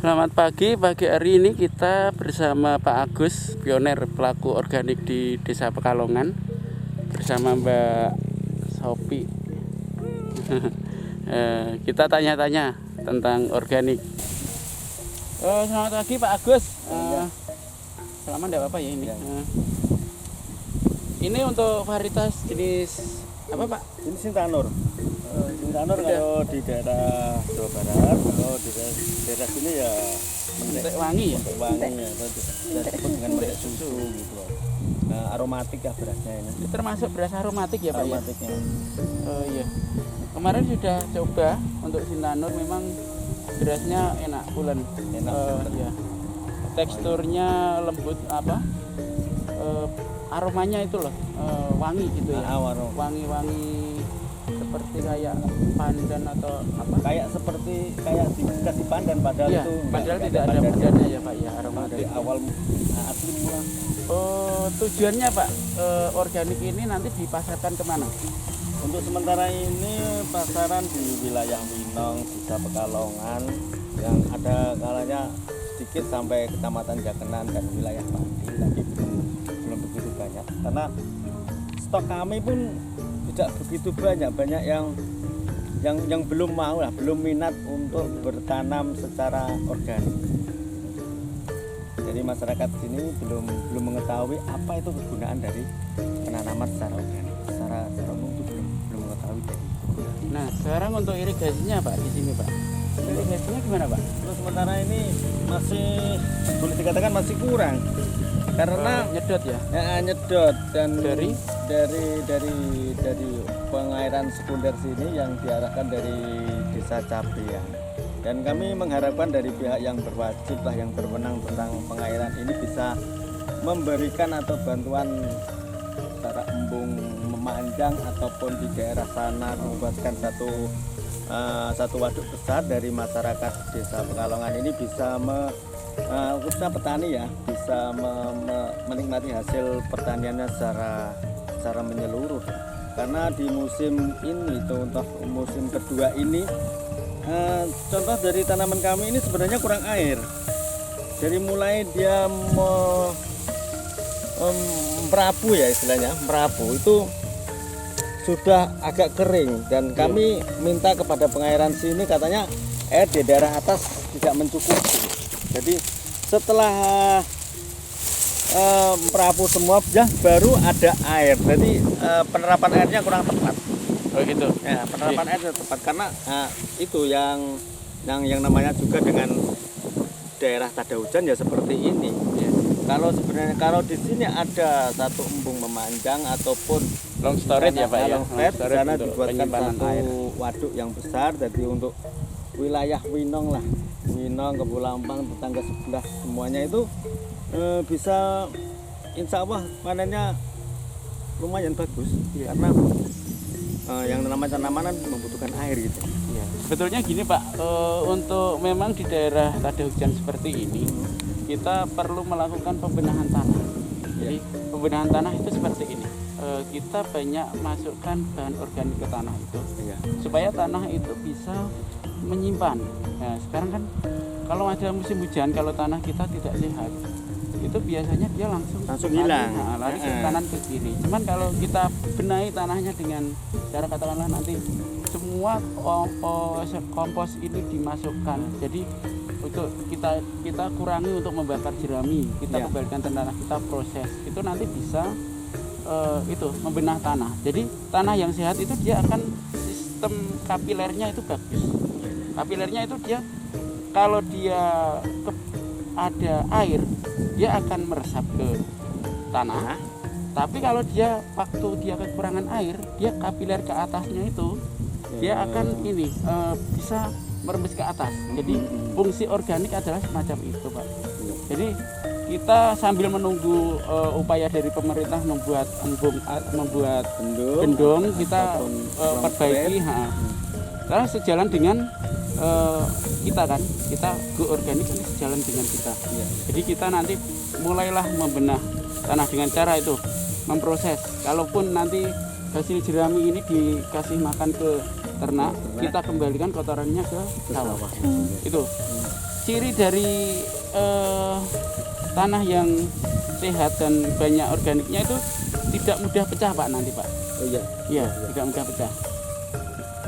Selamat pagi hari ini kita bersama Pak Agus, pioner pelaku organik di Desa Pekalongan, bersama Mbak Sopi. Kita tanya-tanya tentang organik. Selamat pagi Pak Agus. Selamat enggak apa-apa ya ini. Ini untuk varietas jenis apa Pak? Ini Sintanur. Sintanur kalau di daerah Jawa Barat, kalau di daerah sini ya Mentek wangi ya. wangi ya, disebut dengan mentek susu gitu. Nah, aromatik ya berasnya ini. Ini termasuk beras aromatik ya Pak ya? Aromatiknya. Oh iya. Kemarin sudah coba untuk Sintanur, memang berasnya enak, pulen. Enak. Ya. Teksturnya lembut aromanya itu loh, wangi gitu ya. Wangi-wangi seperti kayak pandan atau apa? Kayak dikasih pandan padahal Iya, itu padahal tidak ada pandannya ya Pak ya, aroma dari awal asli mula. Tujuannya Pak, organik ini nanti dipasarkan kemana? Untuk sementara ini pasaran di wilayah Winong, Desa Pekalongan, yang ada kalanya sedikit sampai Kecamatan Jakenan dan wilayah Pati, tapi belum begitu banyak karena stok kami pun tidak begitu banyak yang belum mau lah, belum minat untuk bertanam secara organik. Jadi masyarakat sini belum mengetahui apa itu kegunaan dari penanaman secara organik. Secara umum itu belum mengetahui dari. Nah, sekarang untuk irigasinya Pak di sini Pak. Irigasinya gimana Pak? Terus sementara ini masih boleh dikatakan masih kurang karena nyedot ya. Nyedot dan Dari pengairan sekunder sini yang diarahkan dari Desa Cabean. Dan kami mengharapkan dari pihak yang berwajib lah, yang berwenang tentang pengairan ini bisa memberikan atau bantuan secara embung memanjang ataupun di daerah sana membuatkan satu waduk besar dari masyarakat Desa Pekalongan ini bisa khususnya petani ya, bisa menikmati hasil pertaniannya secara menyeluruh. Karena di musim ini, untuk musim kedua ini, contoh dari tanaman kami ini sebenarnya kurang air. Dari mulai dia merapu ya istilahnya, merapu itu sudah agak kering dan kami minta kepada pengairan sini, katanya air di daerah atas tidak mencukupi. Jadi setelah merapu semua ya baru ada air. Jadi penerapan airnya kurang tepat. Oh gitu. Ya, penerapan airnya tepat karena itu yang namanya juga dengan daerah tak ada hujan ya seperti ini. Ya. Kalau di sini ada satu embung memanjang ataupun Long storage ya Pak ya. Di sana dibuatkan satu waduk yang besar, jadi untuk wilayah Winong lah, Winong, Kebulampang, tetangga sebelah semuanya itu bisa insya Allah panennya lumayan bagus karena yang namanya tanaman membutuhkan air gitu. Ya. Sebetulnya gini Pak, untuk memang di daerah tak ada hujan seperti ini kita perlu melakukan pembenahan tanah. Jadi pembenahan tanah itu seperti ini. Kita banyak masukkan bahan organik ke tanah itu supaya tanah itu bisa menyimpan. Nah, sekarang kan kalau ada musim hujan, kalau tanah kita tidak sehat, itu biasanya dia langsung hilang, lari ke kanan ke kiri. Cuman kalau kita benahi tanahnya dengan cara katakanlah nanti semua kompos ini dimasukkan. Jadi untuk kita kurangi untuk membakar jerami, kita kembalikan ke tanah, kita proses, itu nanti bisa membenah tanah. Jadi tanah yang sehat itu dia akan sistem kapilernya itu bagus. Kapilernya itu dia kalau dia ada air, dia akan meresap ke tanah. Tapi kalau waktu dia kekurangan air, dia kapiler ke atasnya itu dia akan bisa merembes ke atas. Jadi fungsi organik adalah semacam itu Pak. Jadi kita sambil menunggu upaya dari pemerintah membuat bendung, kita perbaiki. Karena sejalan dengan kita go organik ini sejalan dengan kita. Jadi kita nanti mulailah membenah tanah dengan cara itu, memproses. Kalaupun nanti hasil jerami ini dikasih makan ke ternak, kita kembalikan kotorannya ke sawah. Itu. ciri dari tanah yang sehat dan banyak organiknya itu tidak mudah pecah Pak nanti Pak. Oh iya. Iya, tidak mudah pecah.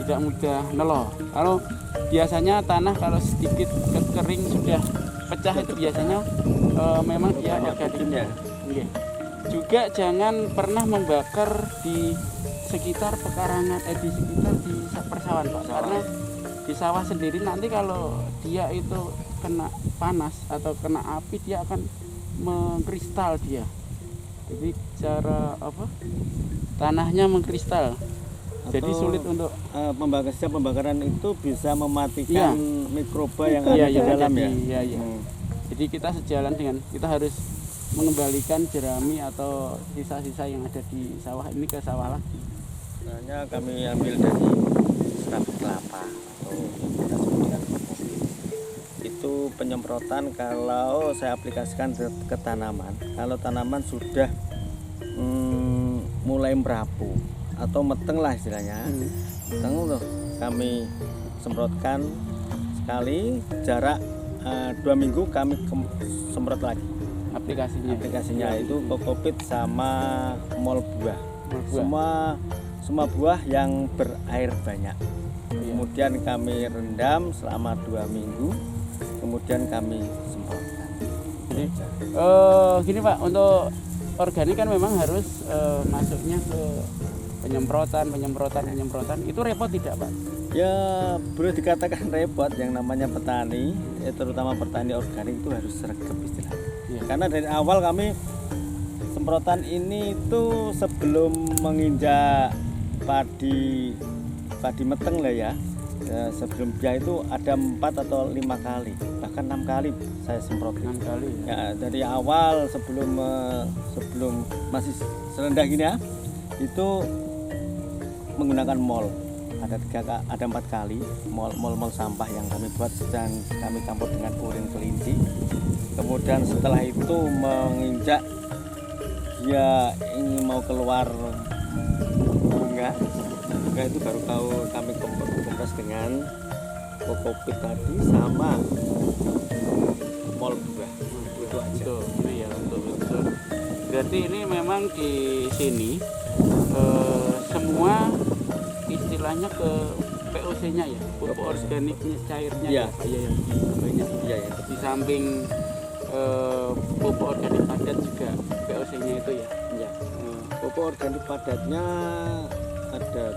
Tidak mudah nelo. Kalau biasanya tanah kalau sedikit kering sudah pecah itu biasanya memang dia organiknya. Iya. Juga jangan pernah membakar di sekitar pekarangan di sekitar di persawahan Pak, karena di sawah sendiri nanti kalau dia itu kena panas atau kena api dia akan mengkristal dia. Jadi cara apa? Tanahnya mengkristal. Jadi sulit untuk pembakaran itu bisa mematikan mikroba yang ada di dalam ya. Iya, iya. Jadi kita sejalan dengan kita harus mengembalikan jerami atau sisa-sisa yang ada di sawah ini ke sawah lagi. Sebenarnya kami ambil dari serabut kelapa atau yang kita sebutkan itu penyemprotan kalau saya aplikasikan ke tanaman. Kalau tanaman sudah mulai merapu atau meteng lah istilahnya, meteng tuh kami semprotkan sekali, jarak 2 minggu kami semprot lagi. Aplikasinya itu kokopit sama mol buah. Semua buah yang berair banyak. Kemudian kami rendam selama 2 minggu, kemudian kami semprotkan. Jadi gini Pak, untuk organik kan memang harus masuknya ke penyemprotan itu repot tidak Pak? Ya boleh dikatakan repot. Yang namanya petani, terutama petani organik itu harus sergap istilahnya. Ya. Karena dari awal kami semprotan ini itu sebelum menginjak padi meteng lah ya. Sebelum dia itu ada 4 atau 5 kali, bahkan 6 kali saya semprot. 6 kali ya. Dari awal sebelum masih serendah gini ya, itu menggunakan mol. Ada 4 kali mol sampah yang kami buat dan kami campur dengan urin kelinci. Kemudian setelah itu menginjak dia ingin mau keluar bunga itu baru kami kompres dengan kokopit tadi sama mol buah. Itu aja. Iya, betul. Berarti ini memang di sini semua istilahnya ke POC-nya ya, pupuk organik cairnya ya. Iya, banyak. Iya. Di samping pupuk organik padat juga POC-nya itu ya. Iya. Pupuk organik padatnya ada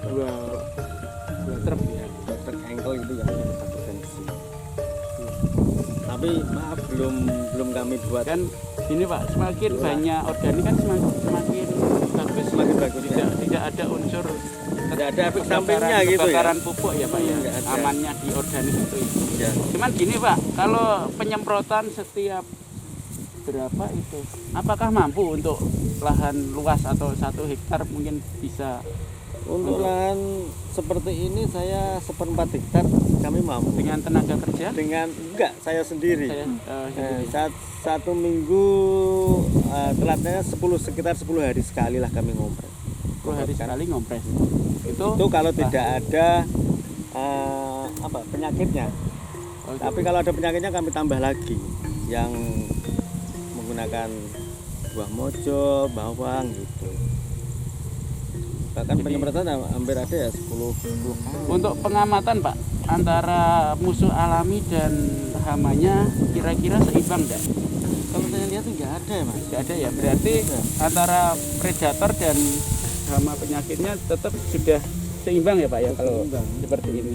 dua truk ya, 2 truk engkel itu yang kita bukan di sini. Tapi maaf belum kami buat. Kan ini Pak, semakin banyak organik kan semakin bagus. Tidak ada unsur, tidak ada efek sampingnya gitu ya. Kebakaran pupuk ya Pak ya. Amannya di organik itu ya. Cuman gini Pak, kalau penyemprotan setiap berapa itu? Apakah mampu untuk lahan luas atau 1 hektar mungkin bisa? Untuk lahan seperti ini saya 1/4 hektar kami mampu. Dengan tenaga kerja? Enggak, saya sendiri. Satu minggu telatnya sekitar 10 hari sekali lah kami ngompres. 10 hari sekali ngompres. Itu kalau tidak ada penyakitnya. Tapi kalau ada penyakitnya kami tambah lagi yang menggunakan buah mojo, bawang gitu. Bahkan penyemprotan hampir ada ya 10 kali. Untuk pengamatan Pak, antara musuh alami dan hamanya kira-kira seimbang enggak? Kalau saya lihat enggak ada ya Mas. Enggak ada ya, berarti antara predator dan hama penyakitnya tetap sudah seimbang ya Pak ya kalau seperti ini.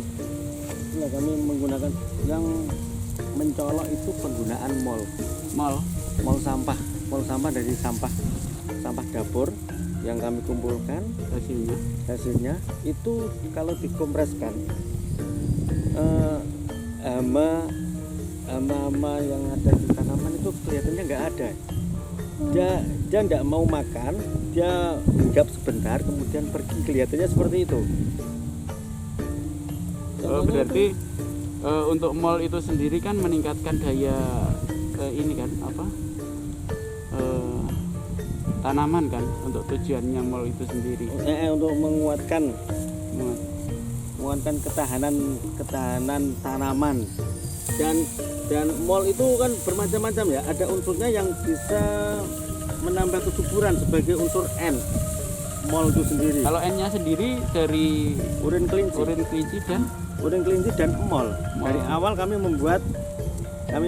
Ya, kami menggunakan yang mencolok itu penggunaan mol sampah dari sampah dapur yang kami kumpulkan hasilnya itu kalau dikompreskan hama yang ada di tanaman itu kelihatannya nggak ada. Dia nggak mau makan, dia hinggap sebentar kemudian pergi, kelihatannya seperti itu. Berarti untuk mol itu sendiri kan meningkatkan daya ini kan tanaman kan, untuk tujuannya mol itu sendiri. Untuk menguatkan ketahanan tanaman dan mol itu kan bermacam-macam ya. Ada unsurnya yang bisa menambah kesuburan sebagai unsur N. Mol itu sendiri. Kalau N-nya sendiri dari Urin kelinci. urin kelinci dan Mol. Mol. Dari awal kami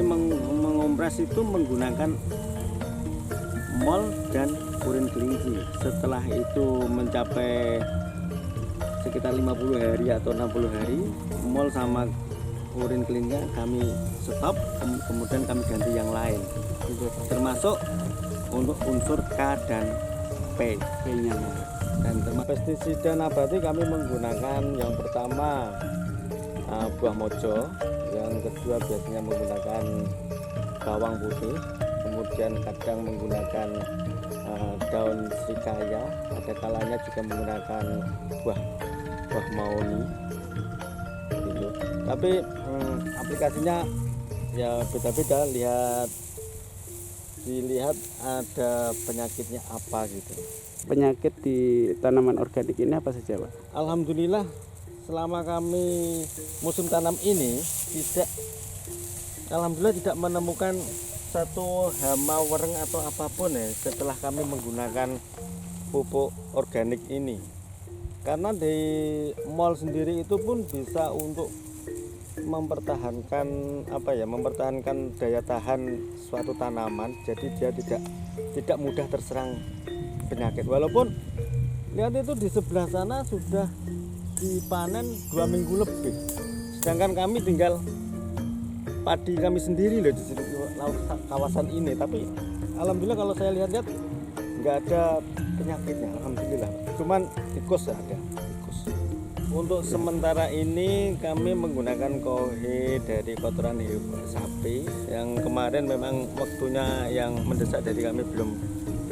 mengompres itu menggunakan mol dan urin kelinci. Setelah itu mencapai sekitar 50 hari atau 60 hari, mol sama urin kelincinya kami stop, kemudian kami ganti yang lain. Termasuk untuk unsur K dan P-nya. Dan pestisida nabati kami menggunakan yang pertama buah mojo, yang kedua biasanya menggunakan bawang putih, kemudian kadang menggunakan daun srikaya, ada kalanya juga menggunakan buah mauni gitu. Tapi aplikasinya ya beda-beda, dilihat ada penyakitnya apa gitu. Penyakit di tanaman organik ini apa saja, Pak? Alhamdulillah selama kami musim tanam ini alhamdulillah tidak menemukan satu hama wereng atau apapun ya setelah kami menggunakan pupuk organik ini. Karena di mol sendiri itu pun bisa untuk mempertahankan daya tahan suatu tanaman, jadi dia tidak mudah terserang penyakit. Walaupun lihat itu di sebelah sana sudah dipanen 2 minggu lebih, sedangkan kami tinggal padi kami sendiri loh di sini kawasan ini. Tapi alhamdulillah kalau saya lihat nggak ada penyakitnya, alhamdulillah. Cuman tikus ada tikus. Untuk sementara ini kami menggunakan kohe dari kotoran sapi yang kemarin memang waktunya yang mendesak, jadi kami belum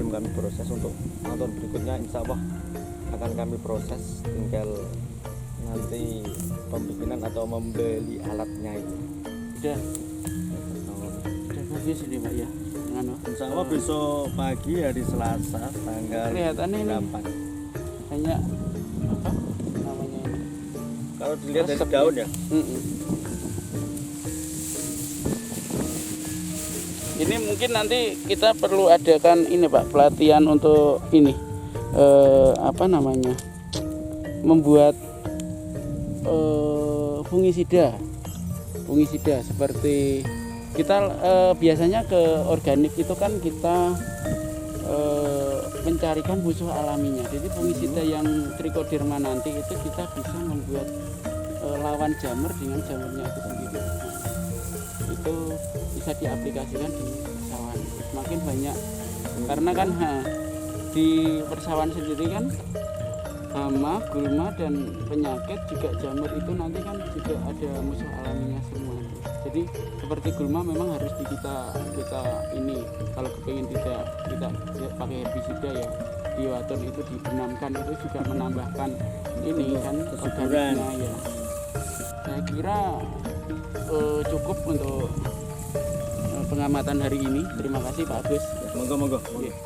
kami proses. Untuk tahun berikutnya insya Allah akan kami proses, tinggal nanti pembikinan atau membeli alatnya itu. Udah bagus ini, Pak ya. Insya Allah besok pagi hari Selasa tanggal Kelihatannya 8. Hanya apa namanya? Kalau dilihat dari daun ya. Ini mungkin nanti kita perlu adakan ini, Pak, pelatihan untuk ini membuat fungisida seperti kita biasanya ke organik itu kan kita mencarikan musuh alaminya. Jadi fungisida yang trichoderma nanti itu kita bisa membuat lawan jamur dengan jamurnya itu sendiri. Itu bisa diaplikasikan di persawahan. Semakin banyak, karena kan di persawahan sendiri kan hama, gulma dan penyakit juga jamur itu nanti kan juga ada musuh alaminya semua. Jadi seperti gulma memang harus kita ini kalau kepingin kita pakai herbisida ya, bioaton itu dibenamkan, itu juga menambahkan ini kan kesuburannya ya. Saya kira cukup untuk pengamatan hari ini. Terima kasih Pak Agus. Monggo. Ya.